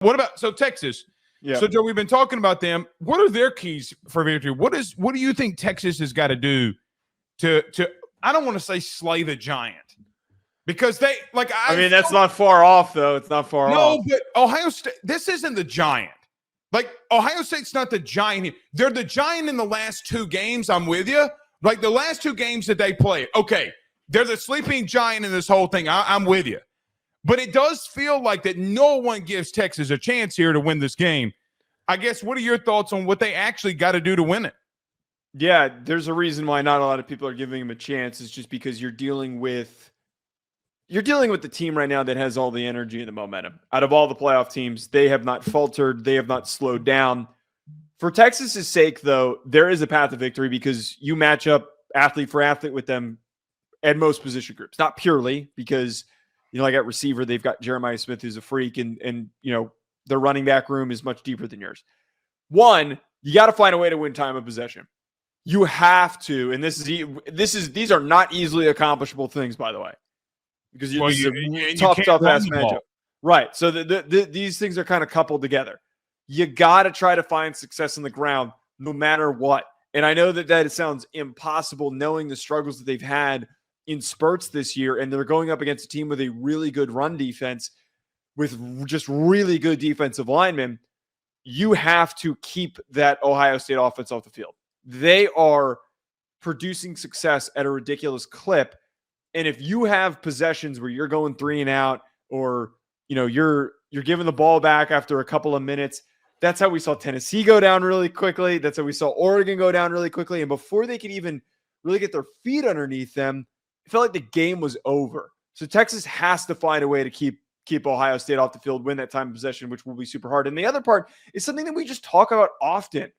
What about Texas? Yeah. So Joe, we've been talking about them. What are their keys for victory? What do you think Texas has got to do to I don't want to say slay the giant because they that's not far off though. It's not far off. No, but Ohio State. This isn't the giant. Like Ohio State's not the giant here. They're the giant in the last 2 games. I'm with you. Like the last 2 games that they played. Okay, they're the sleeping giant in this whole thing. I'm with you. But it does feel like that no one gives Texas a chance here to win this game. I guess, what are your thoughts on what they actually got to do to win it? Yeah, there's a reason why not a lot of people are giving him a chance. It's just because you're dealing with the team right now that has all the energy and the momentum. Out of all the playoff teams, they have not faltered. They have not slowed down. For Texas's sake, though, there is a path to victory because you match up athlete for athlete with them at most position groups. Not purely because – like at receiver, they've got Jeremiah Smith, who's a freak, and their running back room is much deeper than yours. One, you got to find a way to win time of possession. You have to, and these are not easily accomplishable things, by the way, because this is a tough ass matchup, right? So these things are kind of coupled together. You got to try to find success on the ground, no matter what. And I know that it sounds impossible, knowing the struggles that they've had in spurts this year, and they're going up against a team with a really good run defense with just really good defensive linemen. You have to keep that Ohio State offense off the field. They are producing success at a ridiculous clip. And if you have possessions where you're going 3 and out, or you're giving the ball back after a couple of minutes, that's how we saw Tennessee go down really quickly. That's how we saw Oregon go down really quickly. And before they could even really get their feet underneath them, it felt like the game was over. So Texas has to find a way to keep Ohio State off the field, win that time of possession, which will be super hard. And the other part is something that we just talk about often.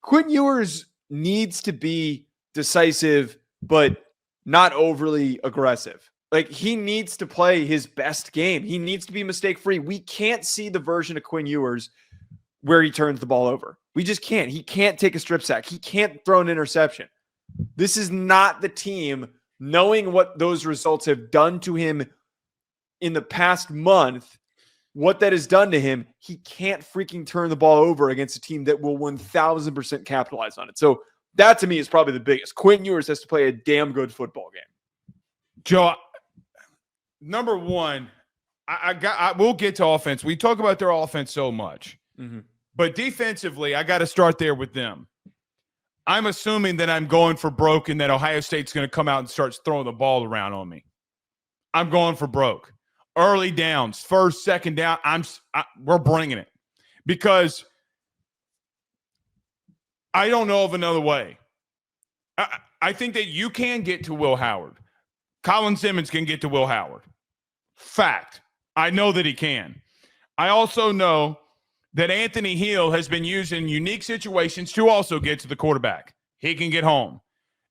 Quinn Ewers needs to be decisive, but not overly aggressive. Like, he needs to play his best game. He needs to be mistake-free. We can't see the version of Quinn Ewers where he turns the ball over. We just can't. He can't take a strip sack. He can't throw an interception. This is not the team. Knowing what those results have done to him in the past month, what that has done to him, he can't freaking turn the ball over against a team that will 1,000% capitalize on it. So that, to me, is probably the biggest. Quinn Ewers has to play a damn good football game. Joe, number one, we'll get to offense. We talk about their offense so much. Mm-hmm. But defensively, I got to start there with them. I'm assuming that I'm going for broke and that Ohio State's going to come out and start throwing the ball around on me. I'm going for broke. Early downs, first, second down, we're bringing it. Because I don't know of another way. I think that you can get to Will Howard. Colin Simmons can get to Will Howard. Fact. I know that he can. I also know that Anthony Hill has been used in unique situations to also get to the quarterback. He can get home.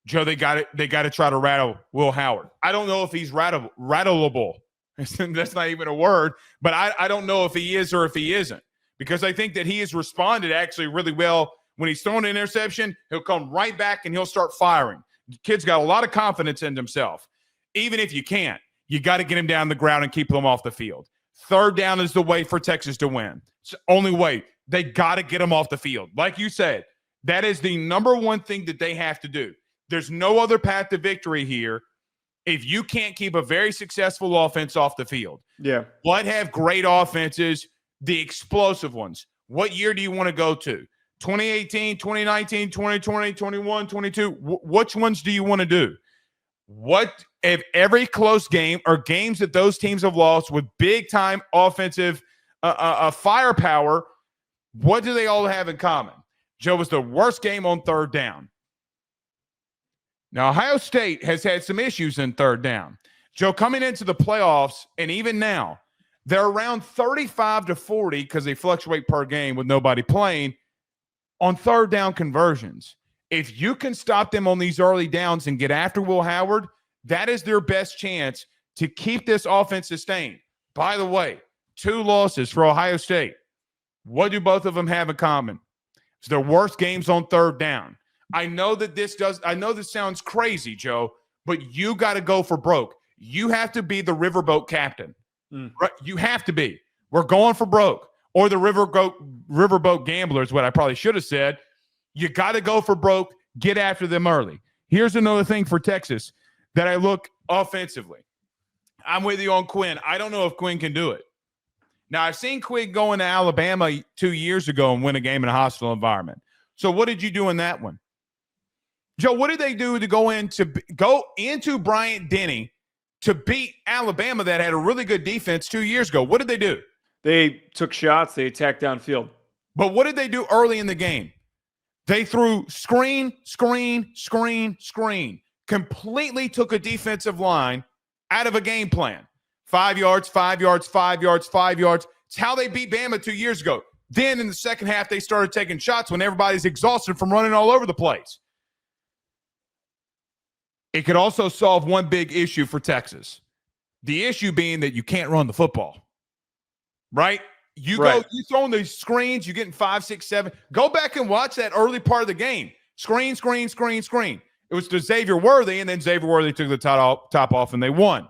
Joe, they got to try to rattle Will Howard. I don't know if he's rattleable. That's not even a word, but I don't know if he is or if he isn't, because I think that he has responded actually really well. When he's thrown an interception, he'll come right back and he'll start firing. The kid's got a lot of confidence in himself. Even if you can't, you got to get him down the ground and keep him off the field. Third down is the way for Texas to win. It's the only way. They got to get him off the field. Like you said, that is the number one thing that they have to do. There's no other path to victory here if you can't keep a very successful offense off the field. Yeah. What have great offenses, the explosive ones? What year do you want to go to? 2018, 2019, 2020, 21, 22? Which ones do you want to do? What if every close game or games that those teams have lost with big-time offensive firepower, what do they all have in common? Joe, was the worst game on third down. Now, Ohio State has had some issues in third down. Joe, coming into the playoffs, and even now, they're around 35 to 40 because they fluctuate per game with nobody playing on third down conversions. If you can stop them on these early downs and get after Will Howard, that is their best chance to keep this offense sustained. By the way, 2 losses for Ohio State. What do both of them have in common? It's their worst games on third down. I know this sounds crazy, Joe, but you got to go for broke. You have to be the riverboat captain. Right? You have to be. We're going for broke. or the riverboat gamblers, what I probably should have said. You got to go for broke, get after them early. Here's another thing for Texas that I look offensively. I'm with you on Quinn. I don't know if Quinn can do it. Now, I've seen Quinn go into Alabama 2 years ago and win a game in a hostile environment. So what did you do in that one? Joe, what did they do to go into Bryant-Denny to beat Alabama that had a really good defense 2 years ago? What did they do? They took shots. They attacked downfield. But what did they do early in the game? They threw screen. Completely took a defensive line out of a game plan. 5 yards, 5 yards, 5 yards, 5 yards. It's how they beat Bama 2 years ago. Then in the second half, they started taking shots when everybody's exhausted from running all over the place. It could also solve one big issue for Texas. The issue being that you can't run the football. Right? You throwing these screens, you're getting 5, 6, 7. Go back and watch that early part of the game. Screen. It was to Xavier Worthy, and then Xavier Worthy took the top off, and they won.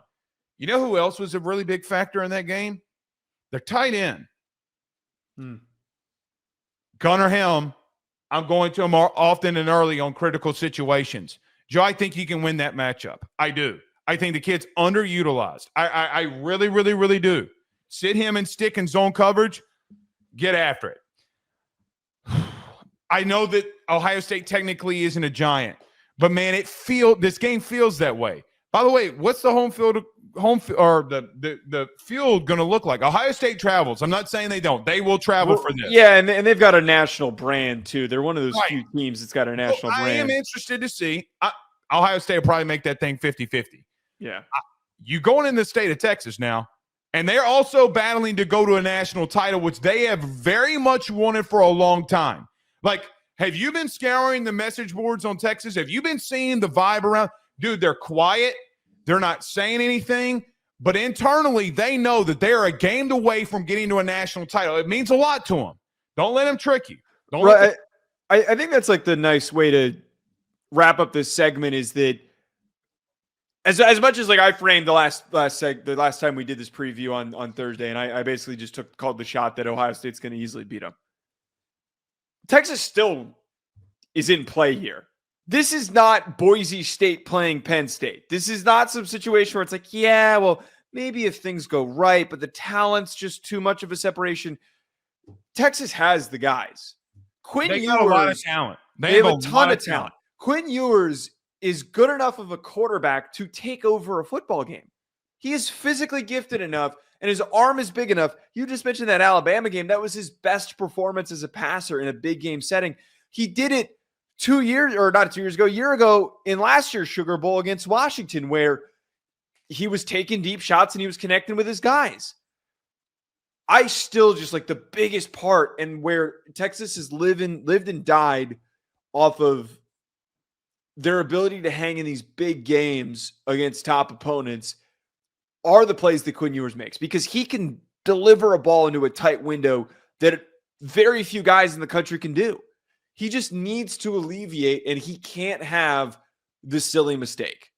You know who else was a really big factor in that game? Their tight end. Gunnar Helm, I'm going to him more often and early on critical situations. Joe, I think he can win that matchup. I do. I think the kid's underutilized. I really, really, really do. Sit him and stick in zone coverage. Get after it. I know that Ohio State technically isn't a giant, but man, this game feels that way. By the way, what's the home field the field going to look like? Ohio State travels. I'm not saying they don't. They will travel for this. Yeah, and they've got a national brand too. They're one of those few teams that's got a national brand. I am interested to see. Ohio State will probably make that thing 50-50. Yeah. You going in the state of Texas now, and they're also battling to go to a national title, which they have very much wanted for a long time. Like, have you been scouring the message boards on Texas? Have you been seeing the vibe around? Dude, they're quiet. They're not saying anything. But internally, they know that they're a game away from getting to a national title. It means a lot to them. Don't let them trick you. I think that's like the nice way to wrap up this segment is that as much as like I framed the last time we did this preview on Thursday, and I basically just called the shot that Ohio State's going to easily beat them. Texas still is in play here. This is not Boise State playing Penn State. This is not some situation where it's like, yeah, well, maybe if things go right, but the talent's just too much of a separation. Texas has the guys. They got a lot of talent. They have a ton of talent. Quinn Ewers is good enough of a quarterback to take over a football game. He is physically gifted enough, and his arm is big enough. You just mentioned that Alabama game. That was his best performance as a passer in a big game setting. He did it a year ago in last year's Sugar Bowl against Washington, where he was taking deep shots and he was connecting with his guys. I still just like the biggest part, and where Texas has lived and died off of their ability to hang in these big games against top opponents, are the plays that Quinn Ewers makes, because he can deliver a ball into a tight window that very few guys in the country can do. He just needs to alleviate, and he can't have the silly mistake.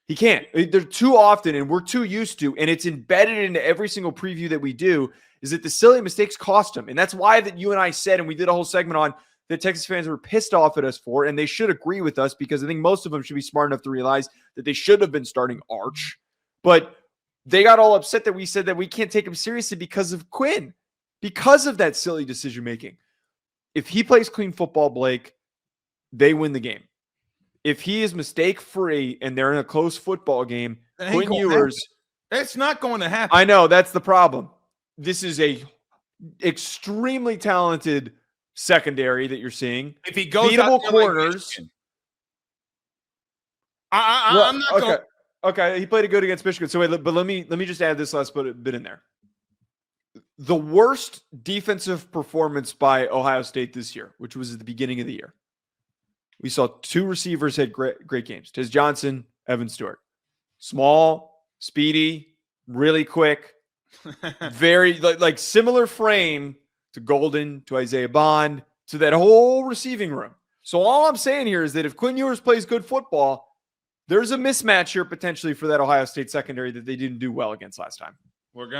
He can't. They're too often, and we're too used to, and it's embedded into every single preview that we do, is that the silly mistakes cost him. And that's why that you and I said, and we did a whole segment on, that Texas fans were pissed off at us for, and they should agree with us, because I think most of them should be smart enough to realize that they should have been starting Arch. But they got all upset that we said that we can't take him seriously because of Quinn, because of that silly decision-making. If he plays clean football, Blake, they win the game. If he is mistake-free and they're in a close football game, Quinn Ewers... That's not going to happen. I know, that's the problem. This is a extremely talented secondary that you're seeing. If he goes beatable out corners... I'm not going... Okay, he played it good against Michigan. So wait, but let me just add this last bit in there. The worst defensive performance by Ohio State this year, which was at the beginning of the year, we saw two receivers had great games. Tiz Johnson, Evan Stewart. Small, speedy, really quick, very like similar frame to Golden, to Isaiah Bond, to that whole receiving room. So all I'm saying here is that if Quinn Ewers plays good football, there's a mismatch here potentially for that Ohio State secondary that they didn't do well against last time. We're going